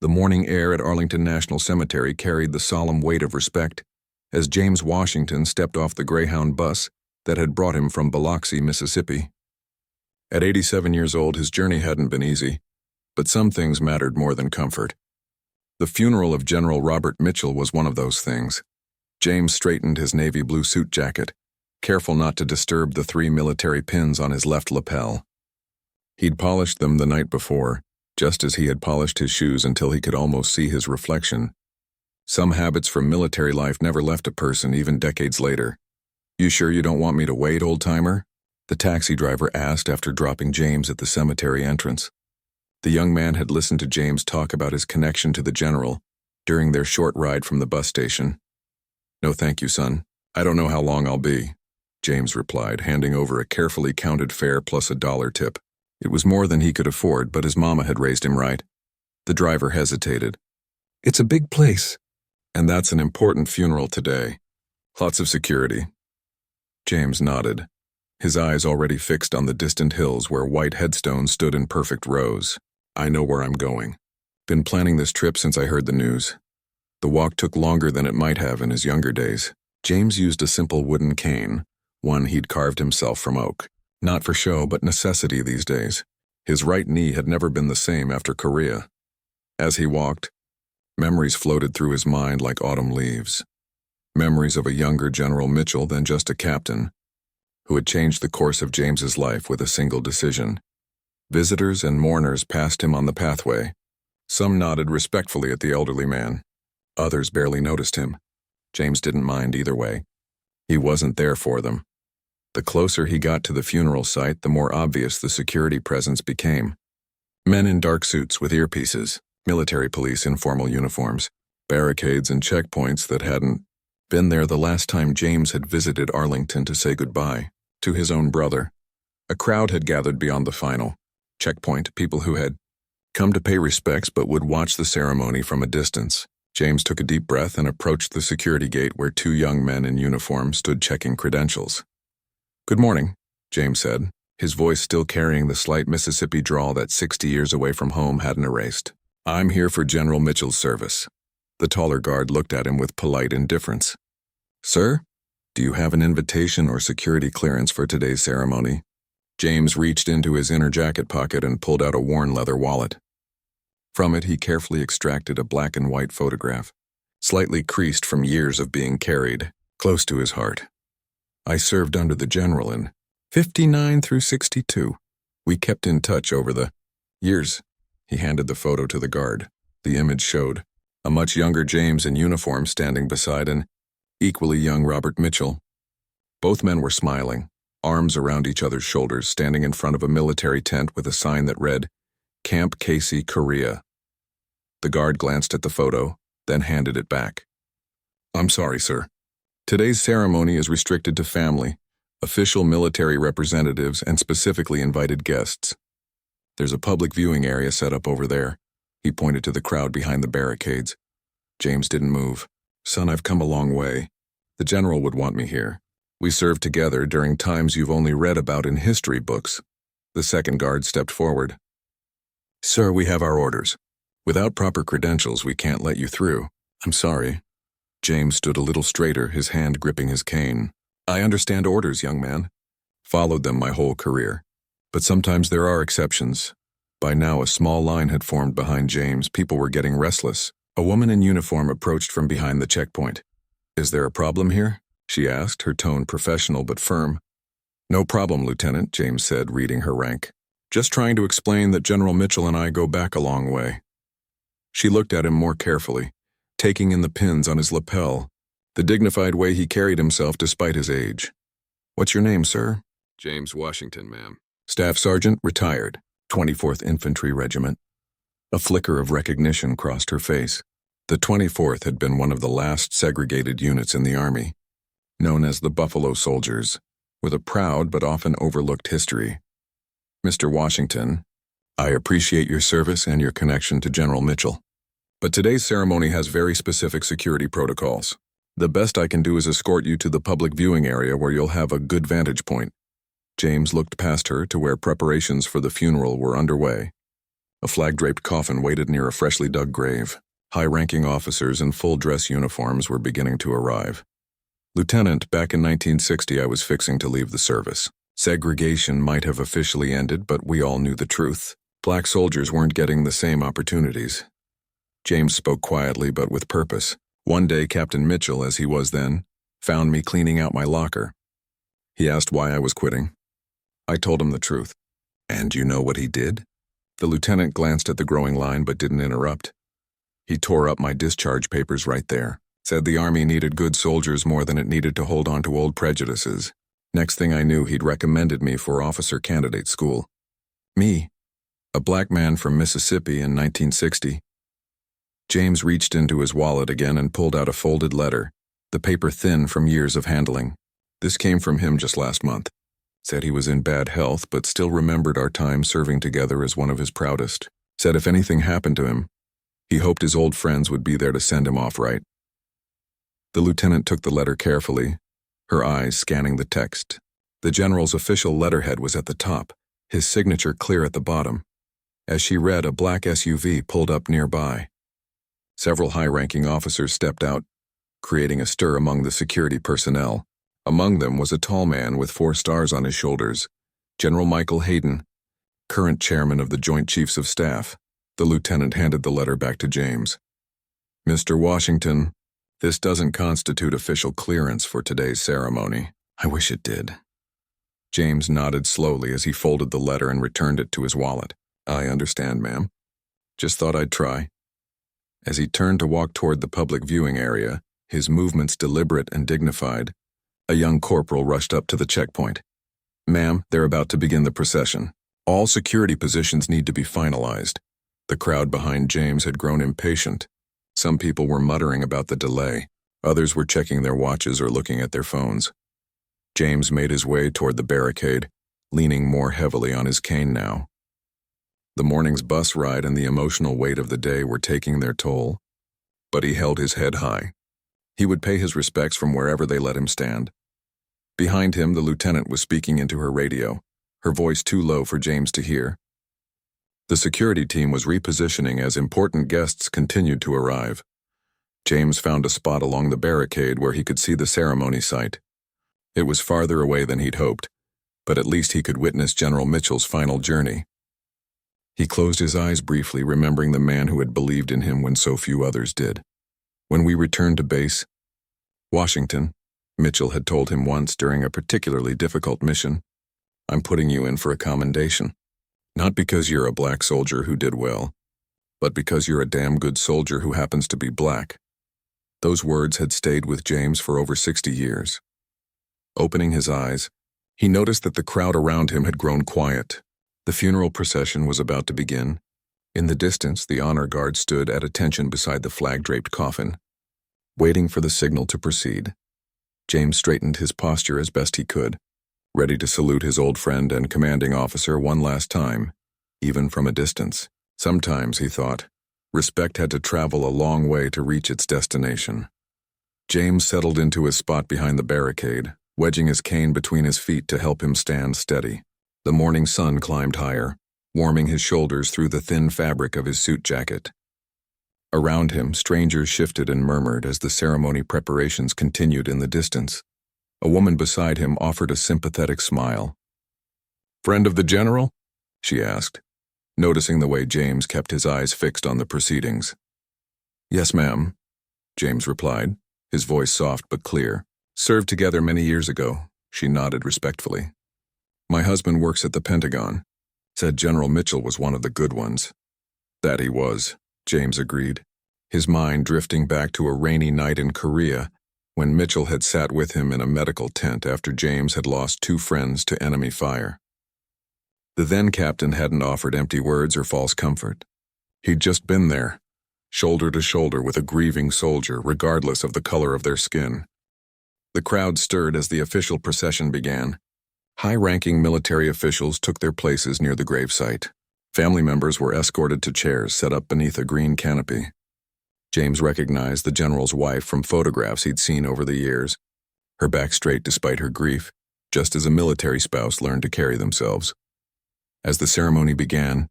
The morning air at Arlington National Cemetery carried the solemn weight of respect as James Washington stepped off the Greyhound bus that had brought him from Biloxi, Mississippi. At 87 years old, his journey hadn't been easy, but some things mattered more than comfort. The funeral of General Robert Mitchell was one of those things. James straightened his navy blue suit jacket, careful not to disturb the 3 military pins on his left lapel. He'd polished them the night before, just as he had polished his shoes until he could almost see his reflection. Some habits from military life never left a person even decades later. "You sure you don't want me to wait, old-timer?" the taxi driver asked after dropping James at the cemetery entrance. The young man had listened to James talk about his connection to the general during their short ride from the bus station. "No thank you, son. I don't know how long I'll be," James replied, handing over a carefully counted fare plus a $1 tip. It was more than he could afford, but his mama had raised him right. The driver hesitated. "It's a big place." "And that's an important funeral today. Lots of security." James nodded, his eyes already fixed on the distant hills where white headstones stood in perfect rows. "I know where I'm going. Been planning this trip since I heard the news." The walk took longer than it might have in his younger days. James used a simple wooden cane, one he'd carved himself from oak. Not for show, but necessity these days. His right knee had never been the same after Korea. As he walked, memories floated through his mind like autumn leaves. Memories of a younger General Mitchell than just a captain, who had changed the course of James's life with a single decision. Visitors and mourners passed him on the pathway. Some nodded respectfully at the elderly man. Others barely noticed him. James didn't mind either way. He wasn't there for them. The closer he got to the funeral site, the more obvious the security presence became. Men in dark suits with earpieces, military police in formal uniforms, barricades and checkpoints that hadn't been there the last time James had visited Arlington to say goodbye to his own brother. A crowd had gathered beyond the final checkpoint, people who had come to pay respects but would watch the ceremony from a distance. James took a deep breath and approached the security gate where 2 young men in uniform stood checking credentials. "Good morning," James said, his voice still carrying the slight Mississippi drawl that 60 years away from home hadn't erased. "I'm here for General Mitchell's service." The taller guard looked at him with polite indifference. "Sir, do you have an invitation or security clearance for today's ceremony?" James reached into his inner jacket pocket and pulled out a worn leather wallet. From it, he carefully extracted a black and white photograph, slightly creased from years of being carried close to his heart. "I served under the general in 59 through 62. We kept in touch over the years." He handed the photo to the guard. The image showed a much younger James in uniform standing beside an equally young Robert Mitchell. Both men were smiling, arms around each other's shoulders, standing in front of a military tent with a sign that read, "Camp Casey, Korea." The guard glanced at the photo, then handed it back. "I'm sorry, sir. Today's ceremony is restricted to family, official military representatives, and specifically invited guests. There's a public viewing area set up over there." He pointed to the crowd behind the barricades. James didn't move. "Son, I've come a long way. The general would want me here. We served together during times you've only read about in history books." The second guard stepped forward. "Sir, we have our orders. Without proper credentials, we can't let you through." "I'm sorry." James stood a little straighter, his hand gripping his cane. "I understand orders, young man. Followed them my whole career. But sometimes there are exceptions." By now, a small line had formed behind James. People were getting restless. A woman in uniform approached from behind the checkpoint. "Is there a problem here?" she asked, her tone professional but firm. "No problem, Lieutenant," James said, reading her rank. "Just trying to explain that General Mitchell and I go back a long way." She looked at him more carefully, taking in the pins on his lapel, the dignified way he carried himself despite his age. "What's your name, sir?" "James Washington, ma'am." "Staff Sergeant, retired, 24th Infantry Regiment." A flicker of recognition crossed her face. The 24th had been one of the last segregated units in the Army, known as the Buffalo Soldiers, with a proud but often overlooked history. "Mr. Washington, I appreciate your service and your connection to General Mitchell. But today's ceremony has very specific security protocols. The best I can do is escort you to the public viewing area where you'll have a good vantage point." James looked past her to where preparations for the funeral were underway. A flag-draped coffin waited near a freshly dug grave. High-ranking officers in full dress uniforms were beginning to arrive. Lieutenant, back in 1960 I was fixing to leave the service. Segregation might have officially ended, but we all knew the truth. Black soldiers weren't getting the same opportunities. James spoke quietly but with purpose. One day, Captain Mitchell, as he was then, found me cleaning out my locker. He asked why I was quitting. I told him the truth. And you know what he did? The lieutenant glanced at the growing line but didn't interrupt. He tore up my discharge papers right there. Said the Army needed good soldiers more than it needed to hold on to old prejudices. Next thing I knew, he'd recommended me for officer candidate school. Me, a black man from Mississippi in 1960. James reached into his wallet again and pulled out a folded letter, the paper thin from years of handling. This came from him just last month. Said he was in bad health but still remembered our time serving together as one of his proudest. Said if anything happened to him, he hoped his old friends would be there to send him off right. The lieutenant took the letter carefully, her eyes scanning the text. The general's official letterhead was at the top, his signature clear at the bottom. As she read, a black SUV pulled up nearby. Several high-ranking officers stepped out, creating a stir among the security personnel. Among them was a tall man with 4 stars on his shoulders, General Michael Hayden, current chairman of the Joint Chiefs of Staff. The lieutenant handed the letter back to James. Mr. Washington, this doesn't constitute official clearance for today's ceremony. I wish it did. James nodded slowly as he folded the letter and returned it to his wallet. I understand, ma'am. Just thought I'd try. As he turned to walk toward the public viewing area, his movements deliberate and dignified, a young corporal rushed up to the checkpoint. Ma'am, they're about to begin the procession. All security positions need to be finalized. The crowd behind James had grown impatient. Some people were muttering about the delay. Others were checking their watches or looking at their phones. James made his way toward the barricade, leaning more heavily on his cane now. The morning's bus ride and the emotional weight of the day were taking their toll, but he held his head high. He would pay his respects from wherever they let him stand. Behind him, the lieutenant was speaking into her radio, her voice too low for James to hear. The security team was repositioning as important guests continued to arrive. James found a spot along the barricade where he could see the ceremony site. It was farther away than he'd hoped, but at least he could witness General Mitchell's final journey. He closed his eyes briefly, remembering the man who had believed in him when so few others did. When we returned to base, Washington, Mitchell had told him once during a particularly difficult mission, I'm putting you in for a commendation. Not because you're a black soldier who did well, but because you're a damn good soldier who happens to be black. Those words had stayed with James for over 60 years. Opening his eyes, he noticed that the crowd around him had grown quiet. The funeral procession was about to begin. In the distance, the honor guard stood at attention beside the flag-draped coffin, waiting for the signal to proceed. James straightened his posture as best he could, ready to salute his old friend and commanding officer one last time, even from a distance. Sometimes, he thought, respect had to travel a long way to reach its destination. James settled into his spot behind the barricade, wedging his cane between his feet to help him stand steady. The morning sun climbed higher, warming his shoulders through the thin fabric of his suit jacket. Around him, strangers shifted and murmured as the ceremony preparations continued in the distance. A woman beside him offered a sympathetic smile. "Friend of the general?" she asked, noticing the way James kept his eyes fixed on the proceedings. "Yes, ma'am," James replied, his voice soft but clear. "Served together many years ago," she nodded respectfully. "My husband works at the Pentagon. Said General Mitchell was one of the good ones." "That he was," James agreed, his mind drifting back to a rainy night in Korea when Mitchell had sat with him in a medical tent after James had lost 2 friends to enemy fire. The then-captain hadn't offered empty words or false comfort. He'd just been there, shoulder to shoulder with a grieving soldier, regardless of the color of their skin. The crowd stirred as the official procession began. High-ranking military officials took their places near the gravesite. Family members were escorted to chairs set up beneath a green canopy. James recognized the general's wife from photographs he'd seen over the years, her back straight despite her grief, just as a military spouse learned to carry themselves. As the ceremony began,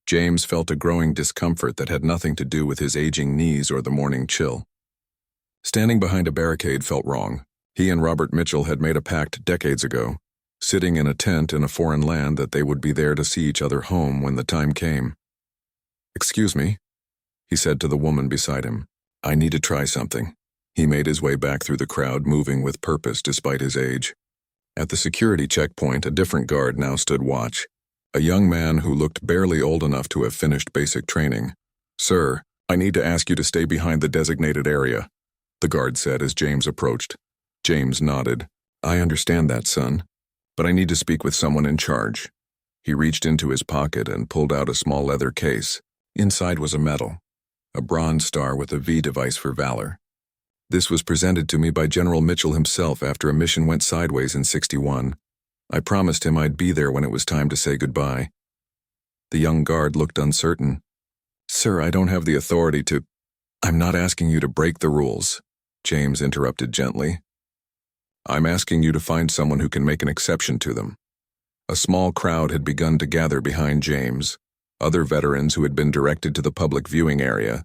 James felt a growing discomfort that had nothing to do with his aging knees or the morning chill. Standing behind a barricade felt wrong. He and Robert Mitchell had made a pact decades ago, sitting in a tent in a foreign land, that they would be there to see each other home when the time came. "Excuse me," he said to the woman beside him. "I need to try something." He made his way back through the crowd, moving with purpose despite his age. At the security checkpoint, a different guard now stood watch. A young man who looked barely old enough to have finished basic training. "Sir, I need to ask you to stay behind the designated area," the guard said as James approached. James nodded. "I understand that, son, but I need to speak with someone in charge." He reached into his pocket and pulled out a small leather case. Inside was a medal, a bronze star with a V device for valor. "This was presented to me by General Mitchell himself after a mission went sideways in '61. I promised him I'd be there when it was time to say goodbye." The young guard looked uncertain. "Sir, I don't have the authority to—" "I'm not asking you to break the rules," James interrupted gently. "I'm asking you to find someone who can make an exception to them." A small crowd had begun to gather behind James, other veterans who had been directed to the public viewing area,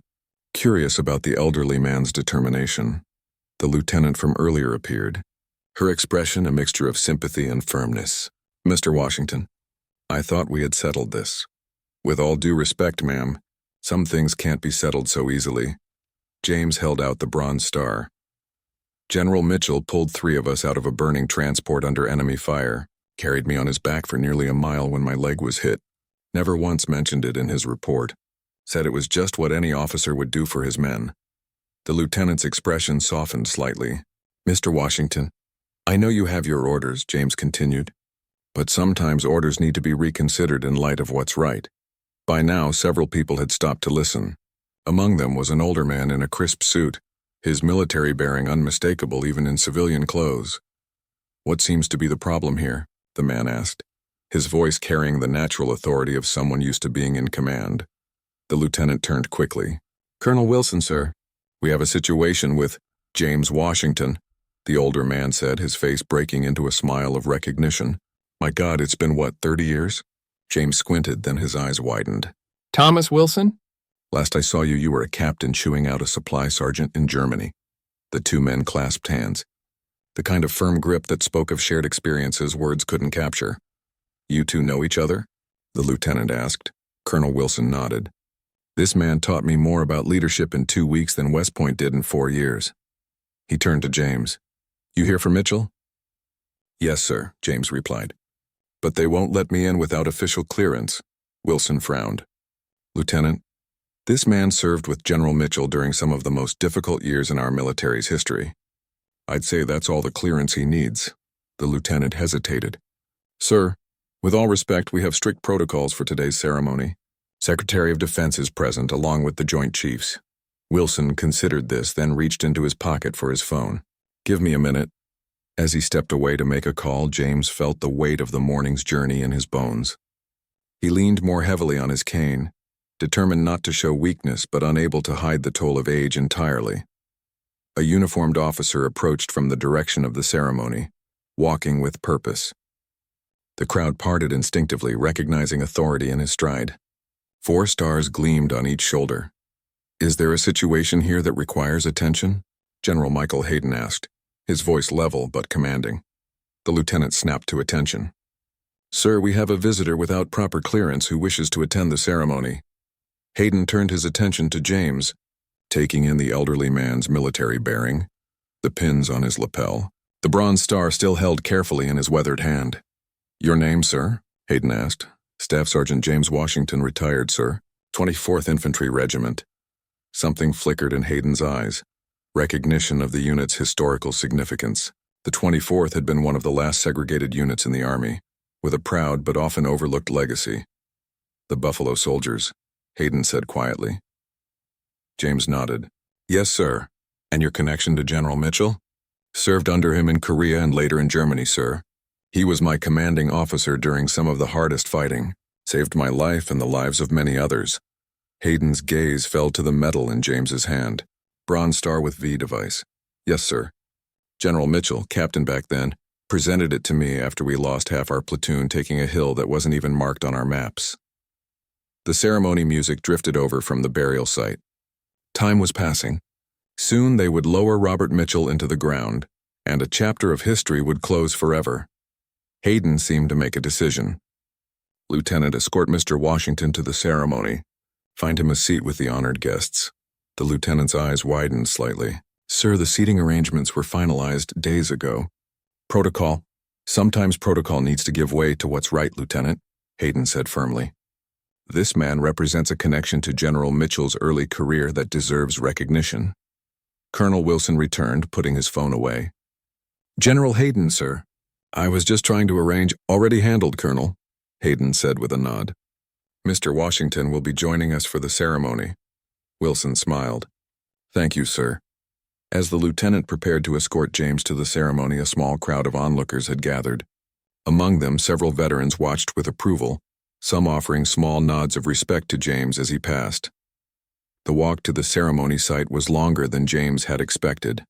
curious about the elderly man's determination. The lieutenant from earlier appeared, her expression a mixture of sympathy and firmness. "Mr. Washington, I thought we had settled this. With all due respect, ma'am, some things can't be settled so easily." James held out the bronze star. "General Mitchell pulled 3 of us out of a burning transport under enemy fire, carried me on his back for nearly a mile when my leg was hit. Never once mentioned it in his report. Said it was just what any officer would do for his men." The lieutenant's expression softened slightly. "Mr. Washington, I know you have your orders," James continued, "but sometimes orders need to be reconsidered in light of what's right." By now, several people had stopped to listen. Among them was an older man in a crisp suit, his military bearing unmistakable even in civilian clothes. "What seems to be the problem here?" the man asked, his voice carrying the natural authority of someone used to being in command. The lieutenant turned quickly. "Colonel Wilson, sir. We have a situation with James Washington," the older man said, his face breaking into a smile of recognition. "My God, it's been what, 30 years? James squinted, then his eyes widened. "Thomas Wilson?" "Last I saw you were a captain chewing out a supply sergeant in Germany." The 2 men clasped hands, the kind of firm grip that spoke of shared experiences words couldn't capture. "You 2 know each other?" the lieutenant asked. Colonel Wilson nodded. "This man taught me more about leadership in 2 weeks than West Point did in 4 years." He turned to James. "You hear from Mitchell?" "Yes, sir," James replied. "But they won't let me in without official clearance." Wilson frowned. "Lieutenant, this man served with General Mitchell during some of the most difficult years in our military's history. I'd say that's all the clearance he needs." The lieutenant hesitated. "Sir, with all respect, we have strict protocols for today's ceremony. Secretary of Defense is present along with the Joint Chiefs." Wilson considered this, then reached into his pocket for his phone. "Give me a minute." As he stepped away to make a call, James felt the weight of the morning's journey in his bones. He leaned more heavily on his cane, determined not to show weakness but unable to hide the toll of age entirely. A uniformed officer approached from the direction of the ceremony, walking with purpose. The crowd parted instinctively, recognizing authority in his stride. 4 stars gleamed on each shoulder. "Is there a situation here that requires attention?" General Michael Hayden asked, his voice level but commanding. The lieutenant snapped to attention. "Sir, we have a visitor without proper clearance who wishes to attend the ceremony." Hayden turned his attention to James, taking in the elderly man's military bearing, the pins on his lapel, the bronze star still held carefully in his weathered hand. "Your name, sir?" Hayden asked. "Staff Sergeant James Washington, retired, sir. 24th Infantry Regiment." Something flickered in Hayden's eyes, recognition of the unit's historical significance. The 24th had been one of the last segregated units in the Army, with a proud but often overlooked legacy. "The Buffalo Soldiers," Hayden said quietly. James nodded. "Yes, sir. And your connection to General Mitchell?" "Served under him in Korea and later in Germany, sir. He was my commanding officer during some of the hardest fighting, saved my life and the lives of many others." Hayden's gaze fell to the medal in James's hand. Bronze star with V device. "Yes, sir. General Mitchell, captain back then, presented it to me after we lost half our platoon taking a hill that wasn't even marked on our maps." The ceremony music drifted over from the burial site. Time was passing. Soon they would lower Robert Mitchell into the ground, and a chapter of history would close forever. Hayden seemed to make a decision. "Lieutenant, escort Mr. Washington to the ceremony. Find him a seat with the honored guests." The lieutenant's eyes widened slightly. "Sir, the seating arrangements were finalized days ago." "Protocol. Sometimes protocol needs to give way to what's right, Lieutenant," Hayden said firmly. "This man represents a connection to General Mitchell's early career that deserves recognition." Colonel Wilson returned, putting his phone away. "General Hayden, sir." "I was just trying to arrange—" "Already handled, Colonel," Hayden said with a nod. "Mr. Washington will be joining us for the ceremony." Wilson smiled. "Thank you, sir." As the lieutenant prepared to escort James to the ceremony, a small crowd of onlookers had gathered. Among them, several veterans watched with approval, some offering small nods of respect to James as he passed. The walk to the ceremony site was longer than James had expected.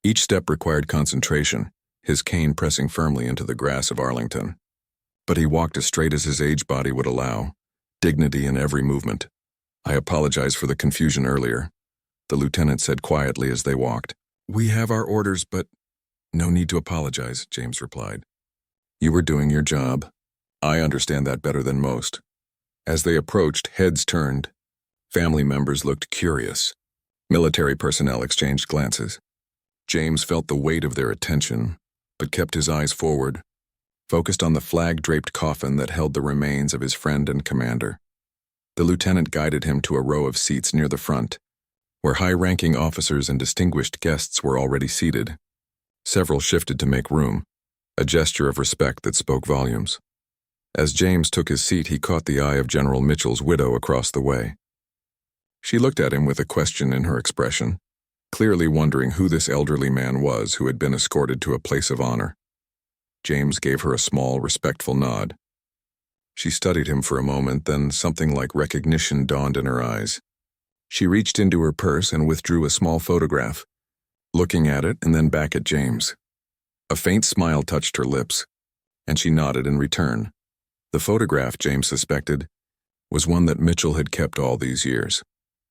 Each step required concentration, his cane pressing firmly into the grass of Arlington. But he walked as straight as his aged body would allow, dignity in every movement. "I apologize for the confusion earlier," the lieutenant said quietly as they walked. "We have our orders, but—" "No need to apologize," James replied. "You were doing your job. I understand that better than most." As they approached, heads turned. Family members looked curious. Military personnel exchanged glances. James felt the weight of their attention, but kept his eyes forward, focused on the flag-draped coffin that held the remains of his friend and commander. The lieutenant guided him to a row of seats near the front, where high-ranking officers and distinguished guests were already seated. Several shifted to make room, a gesture of respect that spoke volumes. As James took his seat, he caught the eye of General Mitchell's widow across the way. She looked at him with a question in her expression, clearly wondering who this elderly man was who had been escorted to a place of honor. James gave her a small, respectful nod. She studied him for a moment, then something like recognition dawned in her eyes. She reached into her purse and withdrew a small photograph, looking at it and then back at James. A faint smile touched her lips, and she nodded in return. The photograph, James suspected, was one that Mitchell had kept all these years,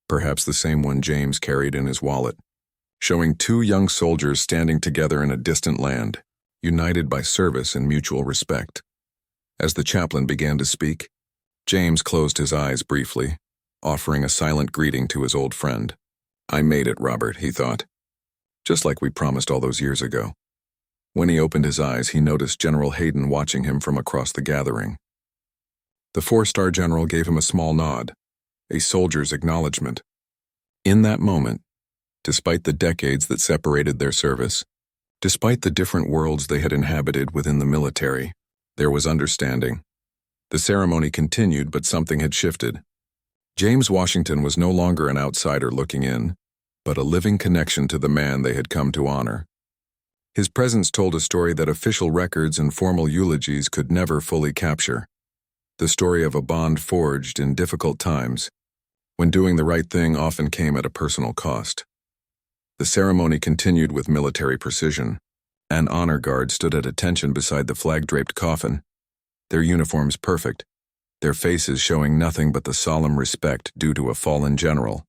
perhaps the same one James carried in his wallet, showing two young soldiers standing together in a distant land, united by service and mutual respect. As the chaplain began to speak, James closed his eyes briefly, offering a silent greeting to his old friend. "I made it, Robert," he thought. "Just like we promised all those years ago." When he opened his eyes, he noticed General Hayden watching him from across the gathering. The four-star general gave him a small nod, a soldier's acknowledgement. In that moment, despite the decades that separated their service, despite the different worlds they had inhabited within the military, there was understanding. The ceremony continued, but something had shifted. James Washington was no longer an outsider looking in, but a living connection to the man they had come to honor. His presence told a story that official records and formal eulogies could never fully capture. The story of a bond forged in difficult times, when doing the right thing often came at a personal cost. The ceremony continued with military precision. An honor guard stood at attention beside the flag-draped coffin, their uniforms perfect, their faces showing nothing but the solemn respect due to a fallen general.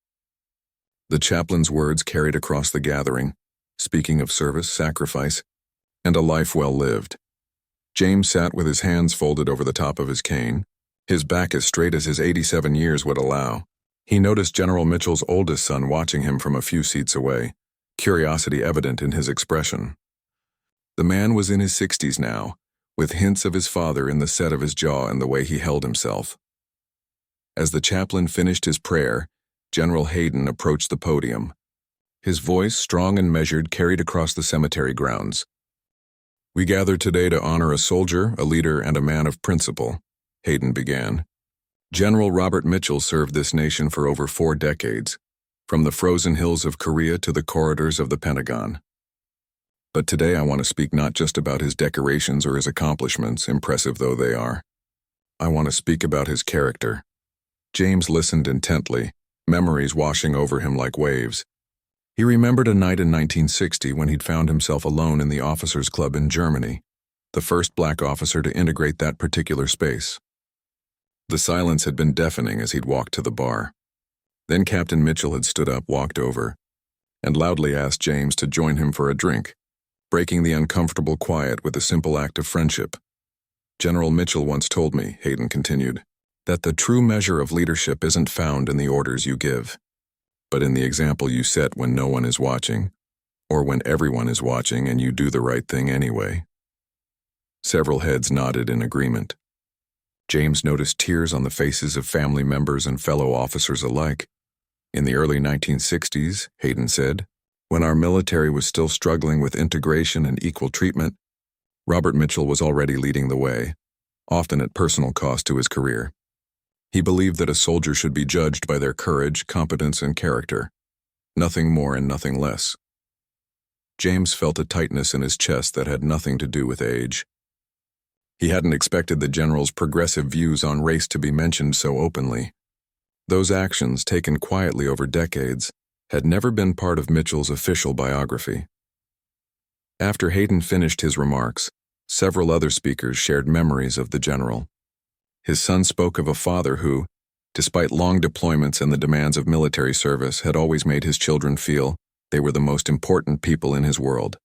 The chaplain's words carried across the gathering, speaking of service, sacrifice, and a life well lived. James sat with his hands folded over the top of his cane, his back as straight as his 87 years would allow. He noticed General Mitchell's oldest son watching him from a few seats away, curiosity evident in his expression. The man was in his 60s now, with hints of his father in the set of his jaw and the way he held himself. As the chaplain finished his prayer, General Hayden approached the podium. His voice, strong and measured, carried across the cemetery grounds. "We gather today to honor a soldier, a leader, and a man of principle," Hayden began. "General Robert Mitchell served this nation for over 4 decades, from the frozen hills of Korea to the corridors of the Pentagon. But today I want to speak not just about his decorations or his accomplishments, impressive though they are. I want to speak about his character." James listened intently, memories washing over him like waves. He remembered a night in 1960 when he'd found himself alone in the officers' club in Germany, the first black officer to integrate that particular space. The silence had been deafening as he'd walked to the bar. Then Captain Mitchell had stood up, walked over, and loudly asked James to join him for a drink, breaking the uncomfortable quiet with a simple act of friendship. General Mitchell once told me, Hayden continued, that the true measure of leadership isn't found in the orders you give, but in the example you set when no one is watching, or when everyone is watching and you do the right thing anyway. Several heads nodded in agreement. James noticed tears on the faces of family members and fellow officers alike. In the early 1960s, Hayden said, when our military was still struggling with integration and equal treatment, Robert Mitchell was already leading the way, often at personal cost to his career. He believed that a soldier should be judged by their courage, competence, and character, nothing more and nothing less. James felt a tightness in his chest that had nothing to do with age. He hadn't expected the general's progressive views on race to be mentioned so openly. Those actions, taken quietly over decades, had never been part of Mitchell's official biography. After Hayden finished his remarks, several other speakers shared memories of the general. His son spoke of a father who, despite long deployments and the demands of military service, had always made his children feel they were the most important people in his world.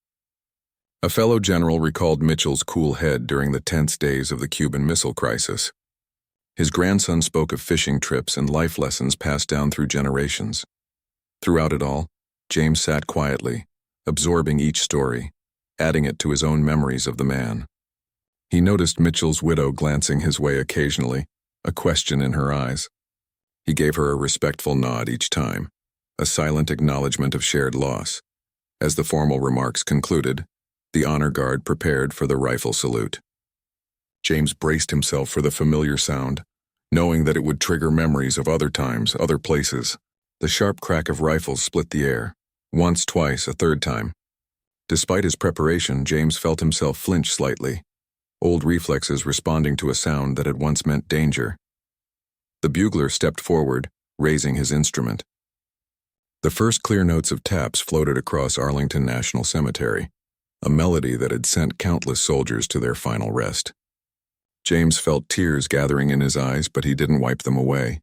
A fellow general recalled Mitchell's cool head during the tense days of the Cuban Missile Crisis. His grandson spoke of fishing trips and life lessons passed down through generations. Throughout it all, James sat quietly, absorbing each story, adding it to his own memories of the man. He noticed Mitchell's widow glancing his way occasionally, a question in her eyes. He gave her a respectful nod each time, a silent acknowledgement of shared loss. As the formal remarks concluded, the honor guard prepared for the rifle salute. James braced himself for the familiar sound, knowing that it would trigger memories of other times, other places. The sharp crack of rifles split the air, once, twice, a third time. Despite his preparation, James felt himself flinch slightly, old reflexes responding to a sound that had once meant danger. The bugler stepped forward, raising his instrument. The first clear notes of taps floated across Arlington National Cemetery, a melody that had sent countless soldiers to their final rest. James felt tears gathering in his eyes, but he didn't wipe them away.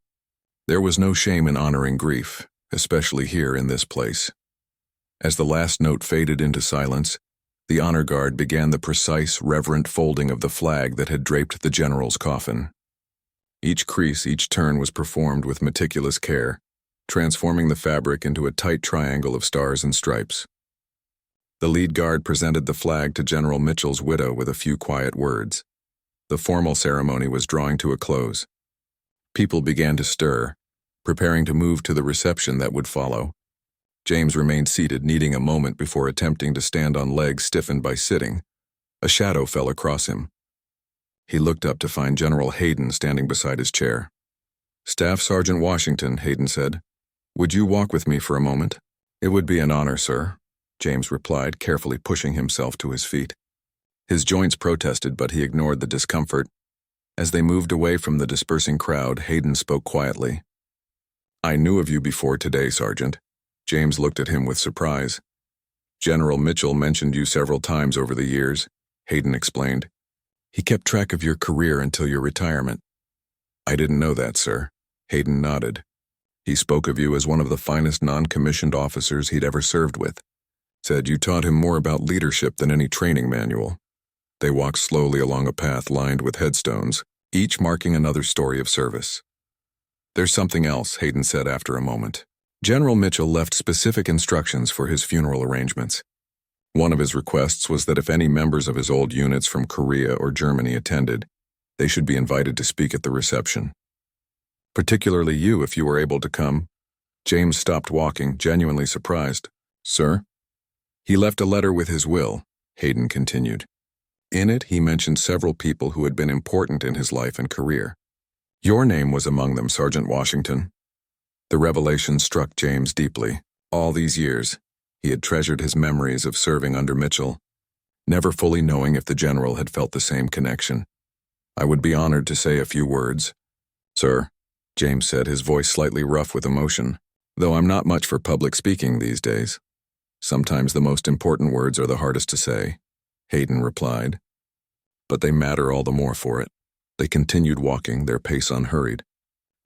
There was no shame in honoring grief, especially here in this place. As the last note faded into silence, the honor guard began the precise, reverent folding of the flag that had draped the general's coffin. Each crease, each turn was performed with meticulous care, transforming the fabric into a tight triangle of stars and stripes. The lead guard presented the flag to General Mitchell's widow with a few quiet words. The formal ceremony was drawing to a close. People began to stir, preparing to move to the reception that would follow. James remained seated, needing a moment before attempting to stand on legs stiffened by sitting. A shadow fell across him. He looked up to find General Hayden standing beside his chair. "Staff Sergeant Washington," Hayden said. "Would you walk with me for a moment?" "It would be an honor, sir," James replied, carefully pushing himself to his feet. His joints protested, but he ignored the discomfort. As they moved away from the dispersing crowd, Hayden spoke quietly. "I knew of you before today, Sergeant." James looked at him with surprise. "General Mitchell mentioned you several times over the years," Hayden explained. "He kept track of your career until your retirement." "I didn't know that, sir." Hayden nodded. "He spoke of you as one of the finest non-commissioned officers he'd ever served with. Said you taught him more about leadership than any training manual." They walked slowly along a path lined with headstones, each marking another story of service. "There's something else," Hayden said after a moment. General Mitchell left specific instructions for his funeral arrangements. One of his requests was that if any members of his old units from Korea or Germany attended, they should be invited to speak at the reception. "Particularly you, if you were able to come." James stopped walking, genuinely surprised. "Sir?" "He left a letter with his will," Hayden continued. In it, he mentioned several people who had been important in his life and career. Your name was among them, Sergeant Washington. The revelation struck James deeply. All these years, he had treasured his memories of serving under Mitchell, never fully knowing if the general had felt the same connection. "I would be honored to say a few words." "Sir," James said, his voice slightly rough with emotion, "though I'm not much for public speaking these days. Sometimes the most important words are the hardest to say," Hayden replied. "But they matter all the more for it." They continued walking, their pace unhurried.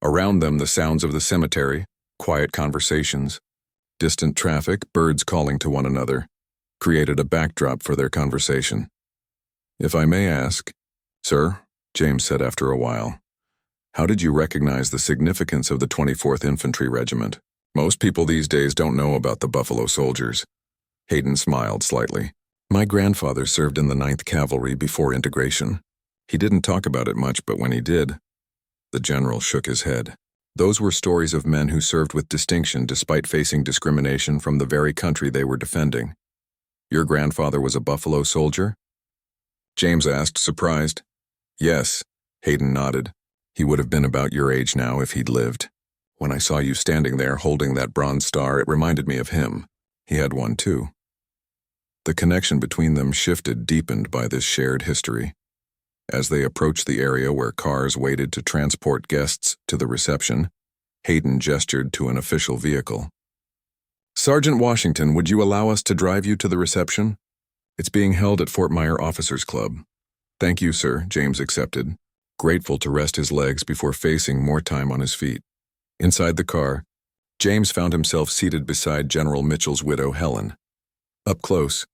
Around them, the sounds of the cemetery, quiet conversations, distant traffic, birds calling to one another, created a backdrop for their conversation. "If I may ask, sir," James said after a while, "how did you recognize the significance of the 24th Infantry Regiment? Most people these days don't know about the Buffalo Soldiers." Hayden smiled slightly. "My grandfather served in the 9th Cavalry before integration. He didn't talk about it much, but when he did..." The general shook his head. "Those were stories of men who served with distinction despite facing discrimination from the very country they were defending." "Your grandfather was a Buffalo Soldier?" James asked, surprised. "Yes," Hayden nodded. "He would have been about your age now if he'd lived. When I saw you standing there holding that bronze star, it reminded me of him. He had one too." The connection between them shifted, deepened by this shared history. As they approached the area where cars waited to transport guests to the reception, Hayden gestured to an official vehicle. "Sergeant Washington, would you allow us to drive you to the reception? It's being held at Fort Myer Officers Club." "Thank you, sir," James accepted, grateful to rest his legs before facing more time on his feet. Inside the car, James found himself seated beside General Mitchell's widow, Helen. Up close,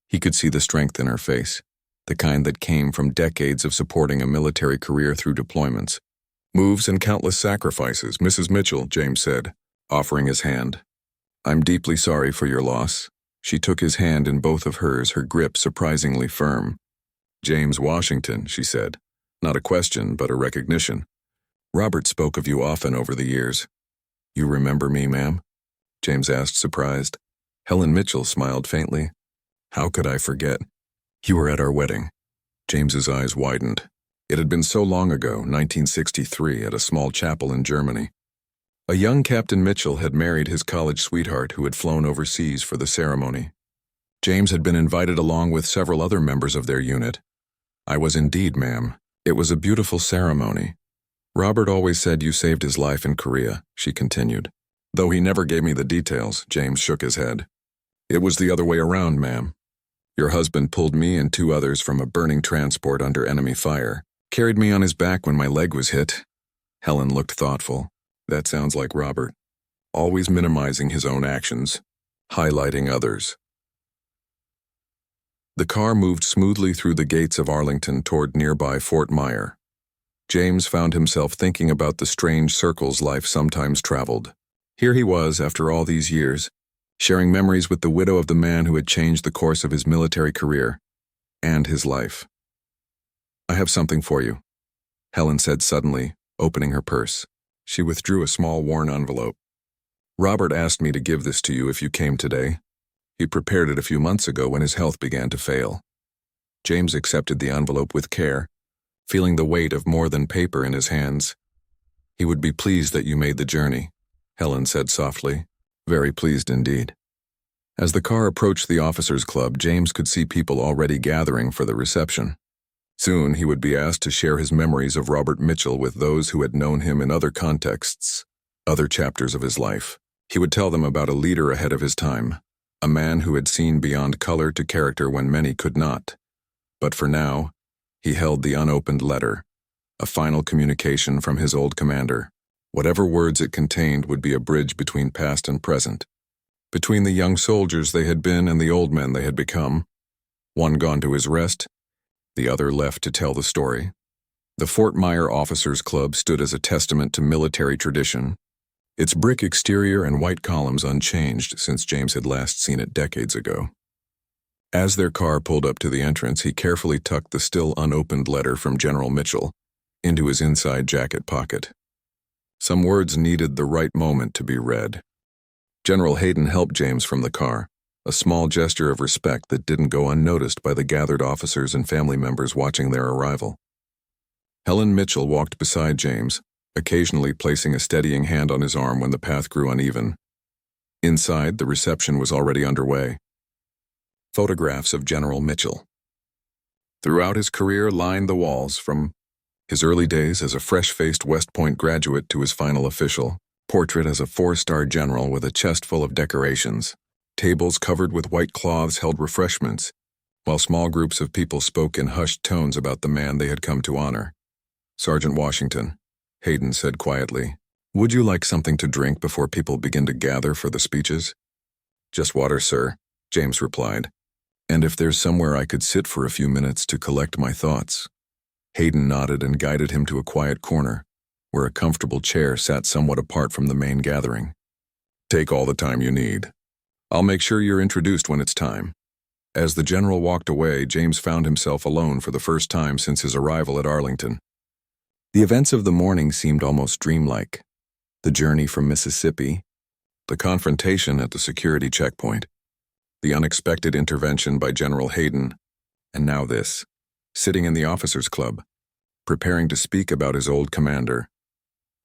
he could see the strength in her face, the kind that came from decades of supporting a military career through deployments. "Moves and countless sacrifices, Mrs. Mitchell," James said, offering his hand. "I'm deeply sorry for your loss." She took his hand in both of hers, her grip surprisingly firm. "James Washington," she said. "Not a question, but a recognition. Robert spoke of you often over the years." "You remember me, ma'am?" James asked, surprised. Helen Mitchell smiled faintly. "How could I forget? You were at our wedding." James's eyes widened. It had been so long ago, 1963, at a small chapel in Germany. A young Captain Mitchell had married his college sweetheart who had flown overseas for the ceremony. James had been invited along with several other members of their unit. "I was indeed, ma'am. It was a beautiful ceremony. Robert always said you saved his life in Korea," she continued. "Though he never gave me the details," James shook his head. "It was the other way around, ma'am. Your husband pulled me and 2 others from a burning transport under enemy fire, carried me on his back when my leg was hit." Helen looked thoughtful. "That sounds like Robert. Always minimizing his own actions, highlighting others." The car moved smoothly through the gates of Arlington toward nearby Fort Myer. James found himself thinking about the strange circles life sometimes traveled. Here he was, after all these years, sharing memories with the widow of the man who had changed the course of his military career and his life. "I have something for you," Helen said suddenly, opening her purse. She withdrew a small worn envelope. "Robert asked me to give this to you if you came today. He prepared it a few months ago when his health began to fail." James accepted the envelope with care, feeling the weight of more than paper in his hands. "He would be pleased that you made the journey," Helen said softly. "Very pleased indeed." As the car approached the Officers Club, James could see people already gathering for the reception. Soon he would be asked to share his memories of Robert Mitchell with those who had known him in other contexts, other chapters of his life. He would tell them about a leader ahead of his time, a man who had seen beyond color to character when many could not. But for now, he held the unopened letter, a final communication from his old commander. Whatever words it contained would be a bridge between past and present, between the young soldiers they had been and the old men they had become, one gone to his rest, the other left to tell the story. The Fort Myer Officers Club stood as a testament to military tradition, its brick exterior and white columns unchanged since James had last seen it decades ago. As their car pulled up to the entrance, he carefully tucked the still unopened letter from General Mitchell into his inside jacket pocket. Some words needed the right moment to be read. General Hayden helped James from the car, a small gesture of respect that didn't go unnoticed by the gathered officers and family members watching their arrival. Helen Mitchell walked beside James, occasionally placing a steadying hand on his arm when the path grew uneven. Inside, the reception was already underway. Photographs of General Mitchell throughout his career lined the walls, from his early days as a fresh-faced West Point graduate to his final official portrait as a 4-star general with a chest full of decorations. Tables covered with white cloths held refreshments, while small groups of people spoke in hushed tones about the man they had come to honor. Sergeant Washington, Hayden said quietly. Would you like something to drink before people begin to gather for the speeches? Just water, sir, James replied. And if there's somewhere I could sit for a few minutes to collect my thoughts. Hayden nodded and guided him to a quiet corner, where a comfortable chair sat somewhat apart from the main gathering. Take all the time you need. I'll make sure you're introduced when it's time. As the general walked away, James found himself alone for the first time since his arrival at Arlington. The events of the morning seemed almost dreamlike. The journey from Mississippi, the confrontation at the security checkpoint, the unexpected intervention by General Hayden, and now this, sitting in the officers' club, preparing to speak about his old commander.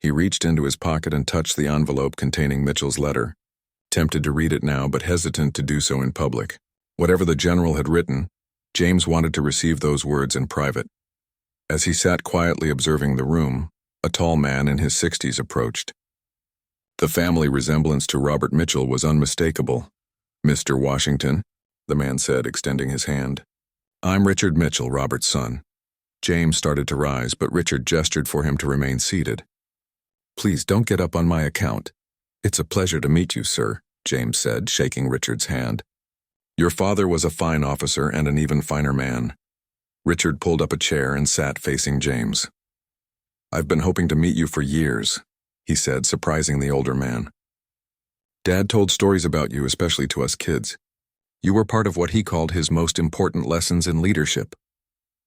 He reached into his pocket and touched the envelope containing Mitchell's letter, tempted to read it now but hesitant to do so in public. Whatever the general had written, James wanted to receive those words in private. As he sat quietly observing the room, a tall man in his 60s approached. The family resemblance to Robert Mitchell was unmistakable. Mr. Washington, the man said, extending his hand. I'm Richard Mitchell, Robert's son. James started to rise, but Richard gestured for him to remain seated. Please don't get up on my account. It's a pleasure to meet you, sir, James said, shaking Richard's hand. Your father was a fine officer and an even finer man. Richard pulled up a chair and sat facing James. I've been hoping to meet you for years, he said, surprising the older man. Dad told stories about you, especially to us kids. You were part of what he called his most important lessons in leadership.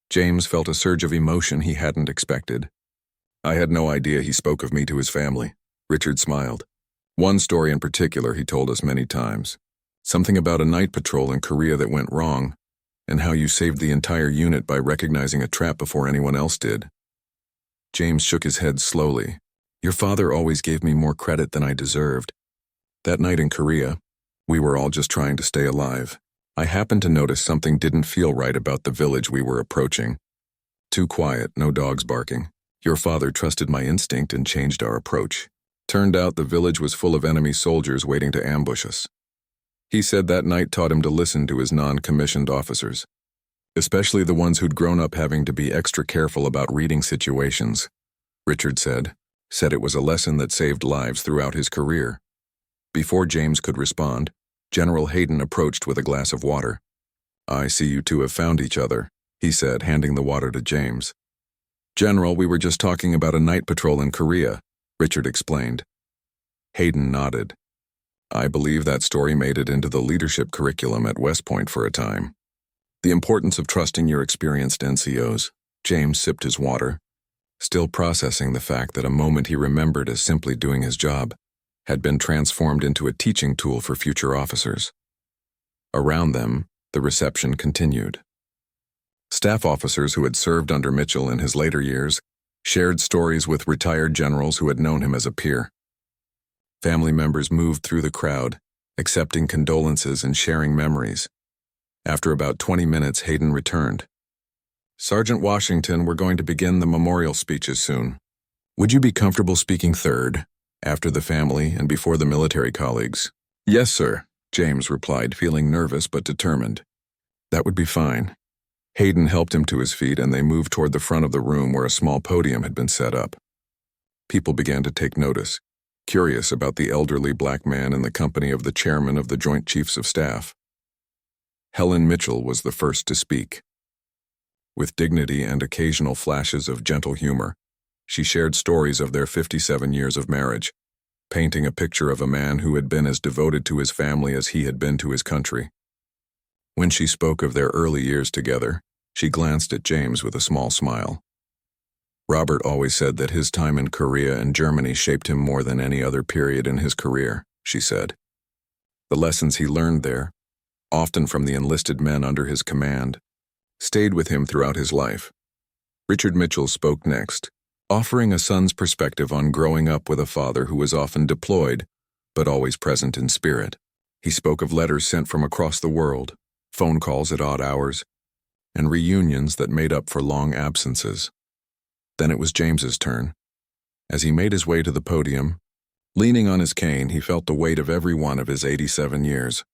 James felt a surge of emotion he hadn't expected. I had no idea he spoke of me to his family. Richard smiled. One story in particular he told us many times. Something about a night patrol in Korea that went wrong, and how you saved the entire unit by recognizing a trap before anyone else did. James shook his head slowly. Your father always gave me more credit than I deserved. That night in Korea, we were all just trying to stay alive. I happened to notice something didn't feel right about the village we were approaching. Too quiet, no dogs barking. Your father trusted my instinct and changed our approach. Turned out the village was full of enemy soldiers waiting to ambush us. He said that night taught him to listen to his non-commissioned officers, especially the ones who'd grown up having to be extra careful about reading situations. Richard said it was a lesson that saved lives throughout his career. Before James could respond, General Hayden approached with a glass of water. I see you two have found each other, he said, handing the water to James. General, we were just talking about a night patrol in Korea, Richard explained. Hayden nodded. I believe that story made it into the leadership curriculum at West Point for a time. The importance of trusting your experienced NCOs. James sipped his water, still processing the fact that a moment he remembered as simply doing his job had been transformed into a teaching tool for future officers. Around them, the reception continued. Staff officers who had served under Mitchell in his later years shared stories with retired generals who had known him as a peer. Family members moved through the crowd, accepting condolences and sharing memories. After about 20 minutes, Hayden returned. Sergeant Washington, we're going to begin the memorial speeches soon. Would you be comfortable speaking third, after the family and before the military colleagues? Yes, sir, James replied, feeling nervous but determined. That would be fine. Hayden helped him to his feet and they moved toward the front of the room where a small podium had been set up. People began to take notice, curious about the elderly black man in the company of the chairman of the Joint Chiefs of Staff. Helen Mitchell was the first to speak. With dignity and occasional flashes of gentle humor, she shared stories of their 57 years of marriage, painting a picture of a man who had been as devoted to his family as he had been to his country. When she spoke of their early years together, she glanced at James with a small smile. Robert always said that his time in Korea and Germany shaped him more than any other period in his career, she said. The lessons he learned there, often from the enlisted men under his command, stayed with him throughout his life. Richard Mitchell spoke next, offering a son's perspective on growing up with a father who was often deployed, but always present in spirit. He spoke of letters sent from across the world, phone calls at odd hours, and reunions that made up for long absences. Then it was James's turn. As he made his way to the podium, leaning on his cane, he felt the weight of every one of his 87 years.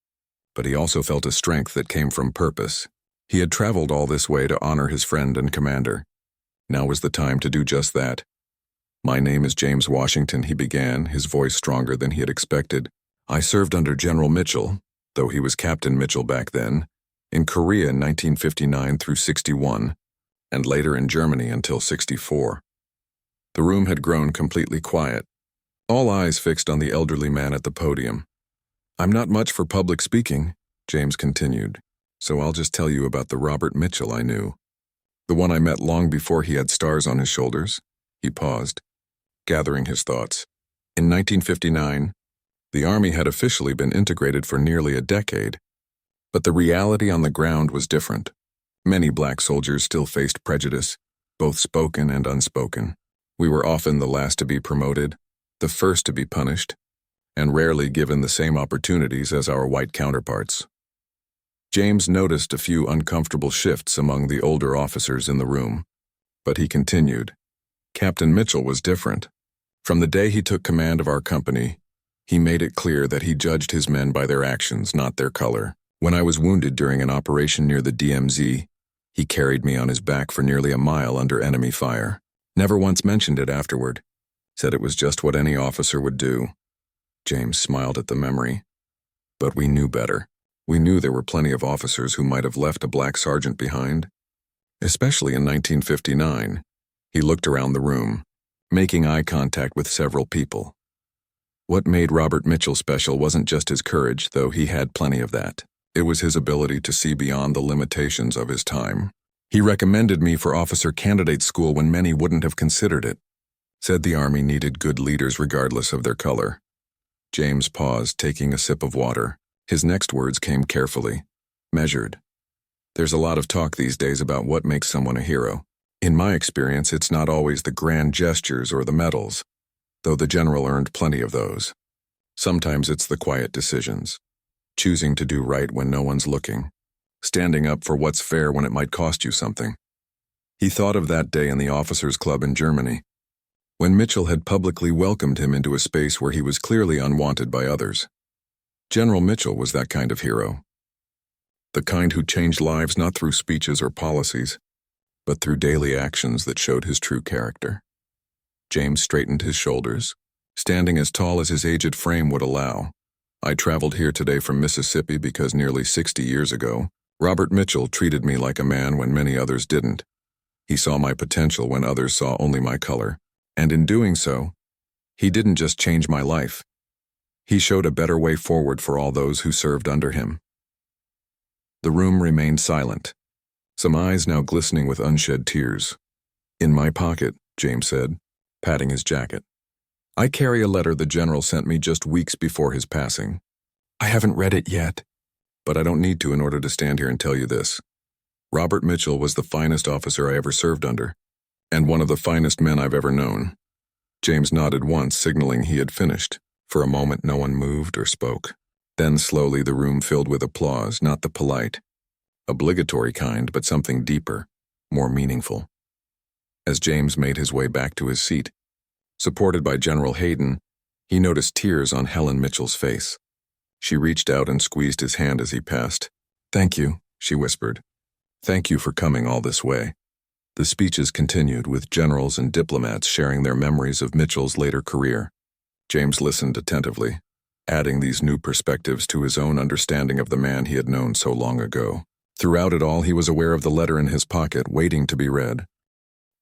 But he also felt a strength that came from purpose. He had traveled all this way to honor his friend and commander. Now was the time to do just that. "My name is James Washington," he began, his voice stronger than he had expected. "I served under General Mitchell, though he was Captain Mitchell back then, in Korea in 1959 through 61, and later in Germany until 64. The room had grown completely quiet, all eyes fixed on the elderly man at the podium. "I'm not much for public speaking," James continued, "so I'll just tell you about the Robert Mitchell I knew. The one I met long before he had stars on his shoulders." He paused, gathering his thoughts. In 1959, the Army had officially been integrated for nearly a decade, but the reality on the ground was different. Many black soldiers still faced prejudice, both spoken and unspoken. We were often the last to be promoted, the first to be punished, and rarely given the same opportunities as our white counterparts. James noticed a few uncomfortable shifts among the older officers in the room, but he continued. Captain Mitchell was different. From the day he took command of our company, he made it clear that he judged his men by their actions, not their color. When I was wounded during an operation near the DMZ, he carried me on his back for nearly a mile under enemy fire. Never once mentioned it afterward. Said it was just what any officer would do. James smiled at the memory. But we knew better. We knew there were plenty of officers who might have left a black sergeant behind. Especially in 1959, he looked around the room, making eye contact with several people. What made Robert Mitchell special wasn't just his courage, though he had plenty of that. It was his ability to see beyond the limitations of his time. He recommended me for officer candidate school when many wouldn't have considered it. Said the Army needed good leaders regardless of their color. James paused, taking a sip of water. His next words came carefully, measured. There's a lot of talk these days about what makes someone a hero. In my experience, it's not always the grand gestures or the medals, though the general earned plenty of those. Sometimes it's the quiet decisions, choosing to do right when no one's looking, standing up for what's fair when it might cost you something. He thought of that day in the officers' club in Germany, when Mitchell had publicly welcomed him into a space where he was clearly unwanted by others. General Mitchell was that kind of hero. The kind who changed lives not through speeches or policies, but through daily actions that showed his true character. James straightened his shoulders, standing as tall as his aged frame would allow. I traveled here today from Mississippi because nearly 60 years ago, Robert Mitchell treated me like a man when many others didn't. He saw my potential when others saw only my color, and in doing so, he didn't just change my life. He showed a better way forward for all those who served under him. The room remained silent, some eyes now glistening with unshed tears. "In my pocket," James said, patting his jacket. "I carry a letter the general sent me just weeks before his passing. I haven't read it yet, but I don't need to in order to stand here and tell you this. Robert Mitchell was the finest officer I ever served under, and one of the finest men I've ever known." James nodded once, signaling he had finished. For a moment no one moved or spoke. Then slowly the room filled with applause, not the polite, obligatory kind, but something deeper, more meaningful. As James made his way back to his seat, supported by General Hayden, he noticed tears on Helen Mitchell's face. She reached out and squeezed his hand as he passed. "Thank you," she whispered. "Thank you for coming all this way." The speeches continued, with generals and diplomats sharing their memories of Mitchell's later career. James listened attentively, adding these new perspectives to his own understanding of the man he had known so long ago. Throughout it all, he was aware of the letter in his pocket, waiting to be read.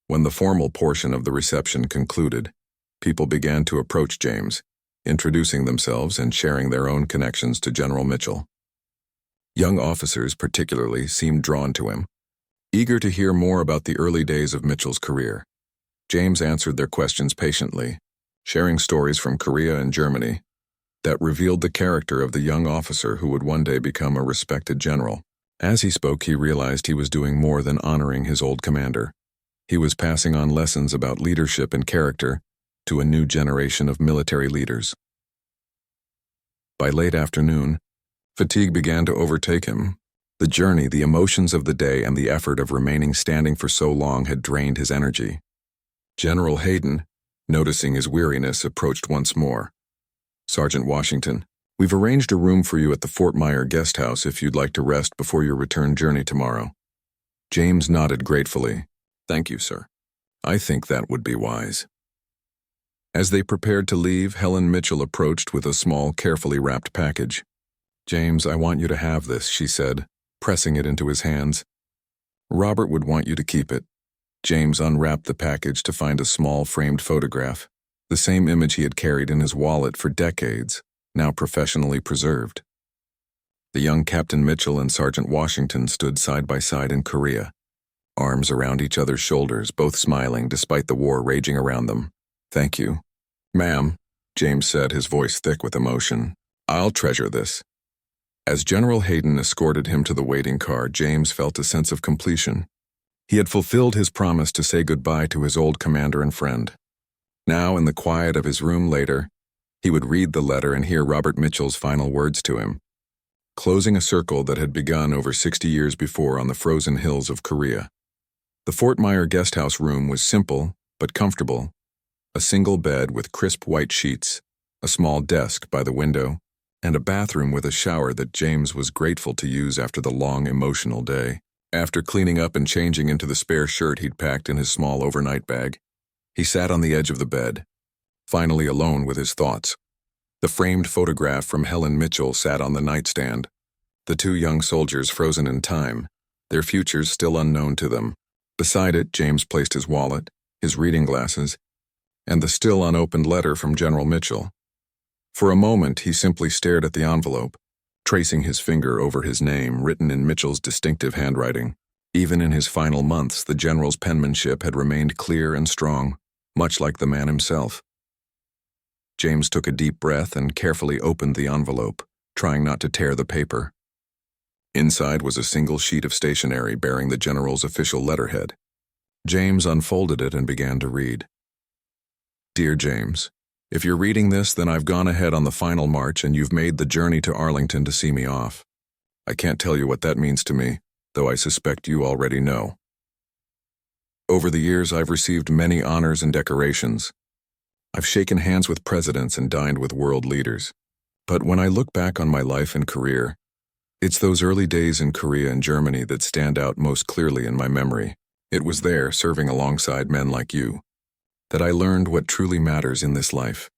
When the formal portion of the reception concluded, people began to approach James, introducing themselves and sharing their own connections to General Mitchell. Young officers particularly seemed drawn to him, eager to hear more about the early days of Mitchell's career. James answered their questions patiently, sharing stories from Korea and Germany that revealed the character of the young officer who would one day become a respected general. As he spoke, he realized he was doing more than honoring his old commander. He was passing on lessons about leadership and character to a new generation of military leaders. By late afternoon, fatigue began to overtake him. The journey, the emotions of the day, and the effort of remaining standing for so long had drained his energy. General Hayden, noticing his weariness, approached once more. "Sergeant Washington, we've arranged a room for you at the Fort Myer guest house if you'd like to rest before your return journey tomorrow." James nodded gratefully. "Thank you, sir." I think that would be wise. As they prepared to leave, Helen Mitchell approached with a small, carefully wrapped package. "James, I want you to have this," she said, pressing it into his hands. "Robert would want you to keep it." James unwrapped the package to find a small framed photograph, the same image he had carried in his wallet for decades, now professionally preserved. The young Captain Mitchell and Sergeant Washington stood side by side in Korea, arms around each other's shoulders, both smiling despite the war raging around them. "Thank you, ma'am," James said, his voice thick with emotion. "I'll treasure this." As General Hayden escorted him to the waiting car, James felt a sense of completion. He had fulfilled his promise to say goodbye to his old commander and friend. Now, in the quiet of his room later, he would read the letter and hear Robert Mitchell's final words to him, closing a circle that had begun over 60 years before on the frozen hills of Korea. The Fort Myer guesthouse room was simple but comfortable. A single bed with crisp white sheets, a small desk by the window, and a bathroom with a shower that James was grateful to use after the long, emotional day. After cleaning up and changing into the spare shirt he'd packed in his small overnight bag, he sat on the edge of the bed, finally alone with his thoughts. The framed photograph from Helen Mitchell sat on the nightstand, the two young soldiers frozen in time, their futures still unknown to them. Beside it, James placed his wallet, his reading glasses, and the still unopened letter from General Mitchell. For a moment, he simply stared at the envelope, tracing his finger over his name written in Mitchell's distinctive handwriting. Even in his final months, the general's penmanship had remained clear and strong, much like the man himself. James took a deep breath and carefully opened the envelope, trying not to tear the paper. Inside was a single sheet of stationery bearing the general's official letterhead. James unfolded it and began to read. "Dear James, if you're reading this, then I've gone ahead on the final march and you've made the journey to Arlington to see me off. I can't tell you what that means to me, though I suspect you already know. Over the years, I've received many honors and decorations. I've shaken hands with presidents and dined with world leaders. But when I look back on my life and career, it's those early days in Korea and Germany that stand out most clearly in my memory. It was there, serving alongside men like you, that I learned what truly matters in this life.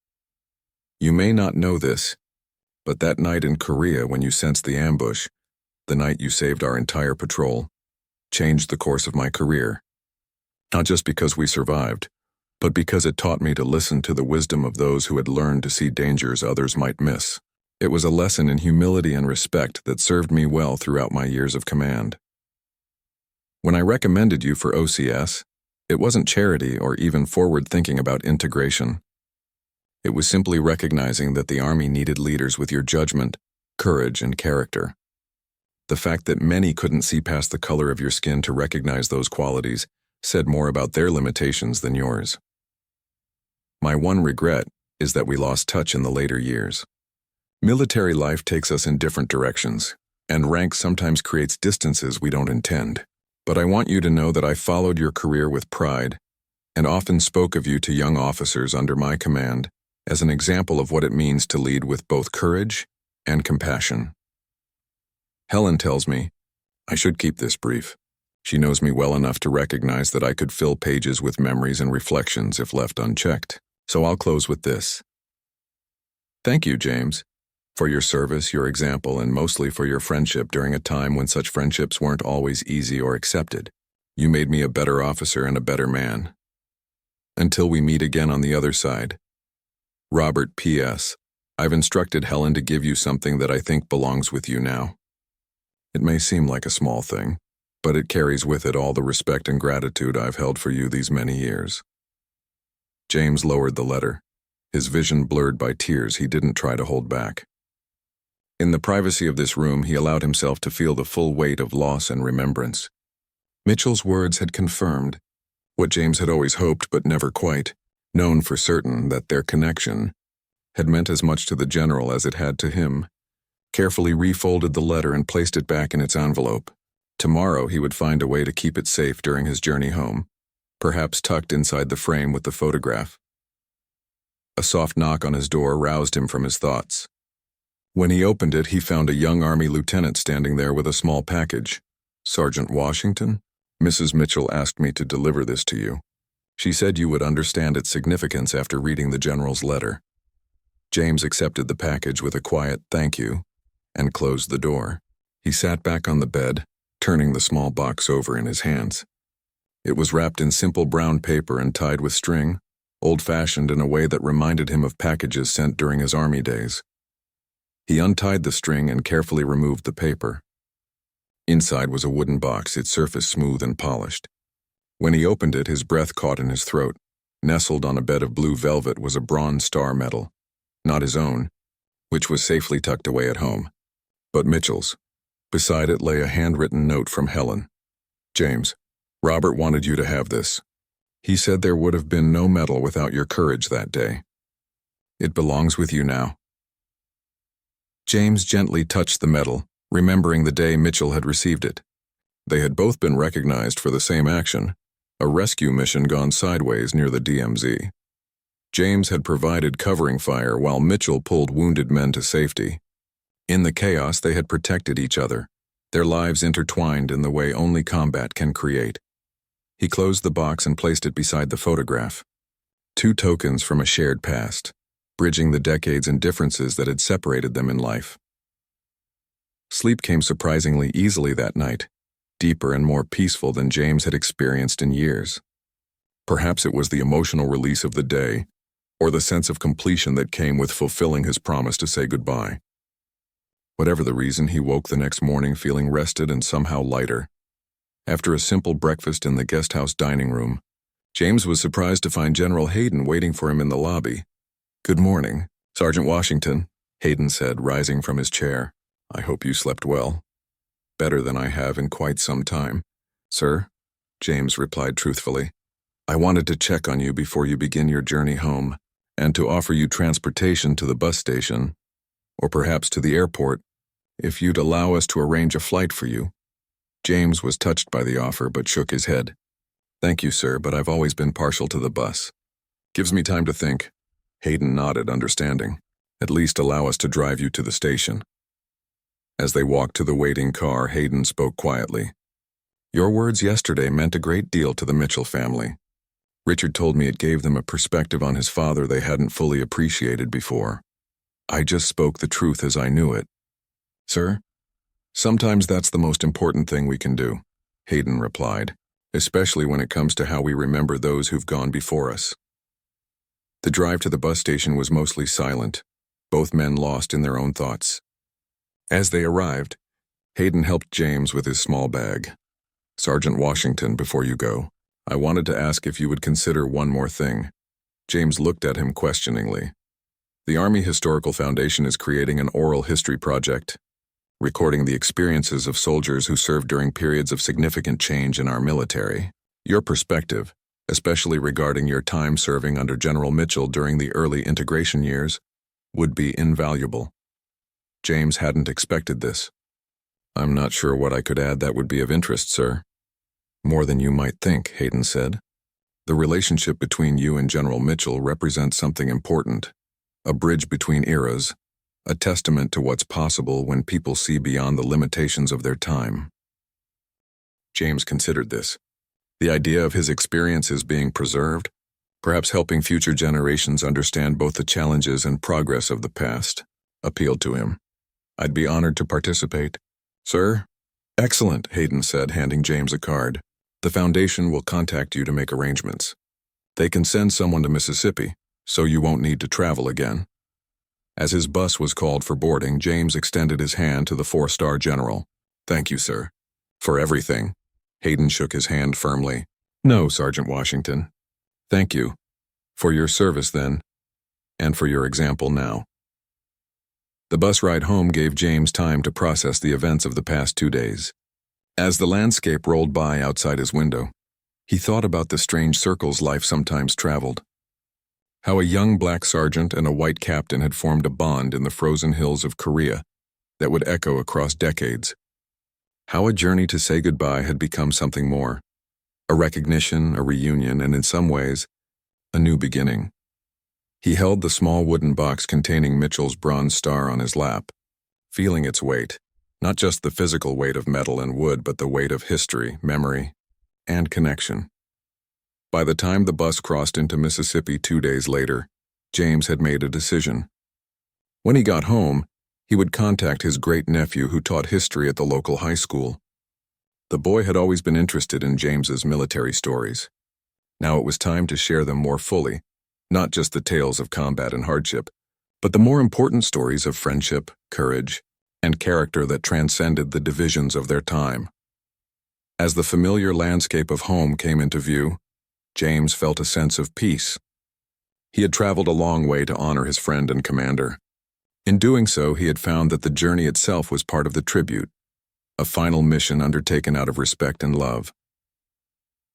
You may not know this, but that night in Korea when you sensed the ambush, the night you saved our entire patrol, changed the course of my career. Not just because we survived, but because it taught me to listen to the wisdom of those who had learned to see dangers others might miss. It was a lesson in humility and respect that served me well throughout my years of command. When I recommended you for OCS, it wasn't charity or even forward thinking about integration. It was simply recognizing that the Army needed leaders with your judgment, courage, and character. The fact that many couldn't see past the color of your skin to recognize those qualities said more about their limitations than yours. My one regret is that we lost touch in the later years. Military life takes us in different directions, and rank sometimes creates distances we don't intend. But I want you to know that I followed your career with pride and often spoke of you to young officers under my command as an example of what it means to lead with both courage and compassion. Helen tells me I should keep this brief. She knows me well enough to recognize that I could fill pages with memories and reflections if left unchecked. So I'll close with this. Thank you, James, for your service, your example, and mostly for your friendship during a time when such friendships weren't always easy or accepted. You made me a better officer and a better man. Until we meet again on the other side. Robert P.S. I've instructed Helen to give you something that I think belongs with you now. It may seem like a small thing, but it carries with it all the respect and gratitude I've held for you these many years. James lowered the letter, his vision blurred by tears he didn't try to hold back. In the privacy of this room, he allowed himself to feel the full weight of loss and remembrance. Mitchell's words had confirmed what James had always hoped but never quite known for certain, that their connection had meant as much to the general as it had to him. Carefully refolded the letter and placed it back in its envelope. Tomorrow he would find a way to keep it safe during his journey home, perhaps tucked inside the frame with the photograph. A soft knock on his door roused him from his thoughts. When he opened it, he found a young Army lieutenant standing there with a small package. "Sergeant Washington, Mrs. Mitchell asked me to deliver this to you." She said you would understand its significance after reading the General's letter. James accepted the package with a quiet thank you and closed the door. He sat back on the bed, turning the small box over in his hands. It was wrapped in simple brown paper and tied with string, old-fashioned in a way that reminded him of packages sent during his army days. He untied the string and carefully removed the paper. Inside was a wooden box, its surface smooth and polished. When he opened it, his breath caught in his throat. Nestled on a bed of blue velvet was a bronze star medal, not his own, which was safely tucked away at home, but Mitchell's. Beside it lay a handwritten note from Helen. James, Robert wanted you to have this. He said there would have been no medal without your courage that day. It belongs with you now. James gently touched the medal, remembering the day Mitchell had received it. They had both been recognized for the same action, a rescue mission gone sideways near the DMZ. James had provided covering fire while Mitchell pulled wounded men to safety. In the chaos, they had protected each other, their lives intertwined in the way only combat can create. He closed the box and placed it beside the photograph. 2 tokens from a shared past, bridging the decades and differences that had separated them in life. Sleep came surprisingly easily that night, deeper and more peaceful than James had experienced in years. Perhaps it was the emotional release of the day, or the sense of completion that came with fulfilling his promise to say goodbye. Whatever the reason, he woke the next morning feeling rested and somehow lighter. After a simple breakfast in the guest house dining room, James was surprised to find General Hayden waiting for him in the lobby. "Good morning, Sergeant Washington," Hayden said, rising from his chair. "I hope you slept well." "Better than I have in quite some time, sir," James replied truthfully. "I wanted to check on you before you begin your journey home, and to offer you transportation to the bus station, or perhaps to the airport, if you'd allow us to arrange a flight for you." James was touched by the offer but shook his head. "Thank you, sir, but I've always been partial to the bus. Gives me time to think." Hayden nodded, understanding. "At least allow us to drive you to the station." As they walked to the waiting car, Hayden spoke quietly. "Your words yesterday meant a great deal to the Mitchell family. Richard told me it gave them a perspective on his father they hadn't fully appreciated before. I just spoke the truth as I knew it." "Sir, sometimes that's the most important thing we can do," Hayden replied, "especially when it comes to how we remember those who've gone before us." The drive to the bus station was mostly silent, both men lost in their own thoughts. As they arrived, Hayden helped James with his small bag. "Sergeant Washington, before you go, I wanted to ask if you would consider one more thing." James looked at him questioningly. "The Army Historical Foundation is creating an oral history project, recording the experiences of soldiers who served during periods of significant change in our military. Your perspective, especially regarding your time serving under General Mitchell during the early integration years, would be invaluable." James hadn't expected this. "I'm not sure what I could add that would be of interest, sir." "More than you might think," Hayden said. "The relationship between you and General Mitchell represents something important, a bridge between eras, a testament to what's possible when people see beyond the limitations of their time." James considered this. The idea of his experiences being preserved, perhaps helping future generations understand both the challenges and progress of the past, appealed to him. "I'd be honored to participate." "Sir?" "Excellent," Hayden said, handing James a card. "The Foundation will contact you to make arrangements. They can send someone to Mississippi, so you won't need to travel again." As his bus was called for boarding, James extended his hand to the 4-star general. "Thank you, sir." "For everything." Hayden shook his hand firmly. "No, Sergeant Washington. Thank you. For your service then, and for your example now." The bus ride home gave James time to process the events of the past 2 days. As the landscape rolled by outside his window, he thought about the strange circles life sometimes traveled. How a young black sergeant and a white captain had formed a bond in the frozen hills of Korea that would echo across decades. How a journey to say goodbye had become something more, a recognition, a reunion, and in some ways, a new beginning. He held the small wooden box containing Mitchell's bronze star on his lap, feeling its weight, not just the physical weight of metal and wood, but the weight of history, memory, and connection. By the time the bus crossed into Mississippi 2 days later, James had made a decision. When he got home, he would contact his great-nephew who taught history at the local high school. The boy had always been interested in James's military stories. Now it was time to share them more fully, not just the tales of combat and hardship, but the more important stories of friendship, courage, and character that transcended the divisions of their time. As the familiar landscape of home came into view, James felt a sense of peace. He had traveled a long way to honor his friend and commander. In doing so, he had found that the journey itself was part of the tribute, a final mission undertaken out of respect and love.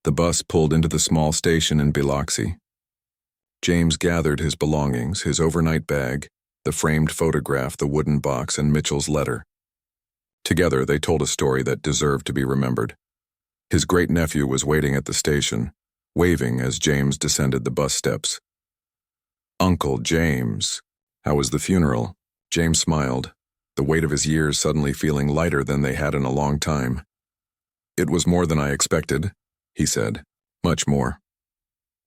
The bus pulled into the small station in Biloxi. James gathered his belongings, his overnight bag, the framed photograph, the wooden box, and Mitchell's letter. Together, they told a story that deserved to be remembered. His great-nephew was waiting at the station, waving as James descended the bus steps. "Uncle James, how was the funeral?" James smiled, the weight of his years suddenly feeling lighter than they had in a long time. "It was more than I expected," he said, "much more."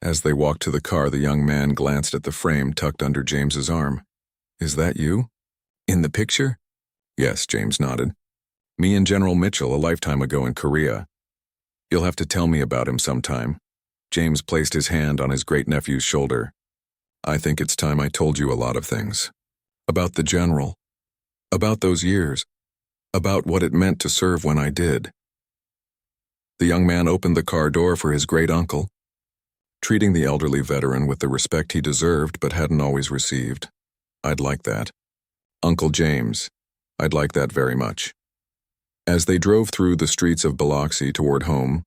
As they walked to the car, the young man glanced at the frame tucked under James's arm. "Is that you? In the picture?" "Yes," James nodded. "Me and General Mitchell a lifetime ago in Korea. You'll have to tell me about him sometime." James placed his hand on his great-nephew's shoulder. "I think it's time I told you a lot of things. About the general. About those years. About what it meant to serve when I did." The young man opened the car door for his great-uncle, treating the elderly veteran with the respect he deserved but hadn't always received. "I'd like that. Uncle James, I'd like that very much." As they drove through the streets of Biloxi toward home,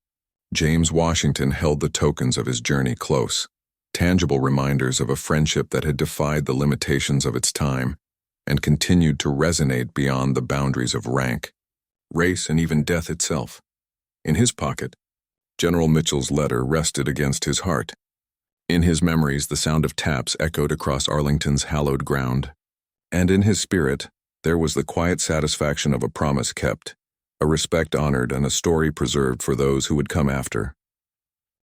James Washington held the tokens of his journey close, tangible reminders of a friendship that had defied the limitations of its time and continued to resonate beyond the boundaries of rank, race, and even death itself. In his pocket, General Mitchell's letter rested against his heart. In his memories, the sound of taps echoed across Arlington's hallowed ground. And in his spirit, there was the quiet satisfaction of a promise kept, a respect honored, and a story preserved for those who would come after.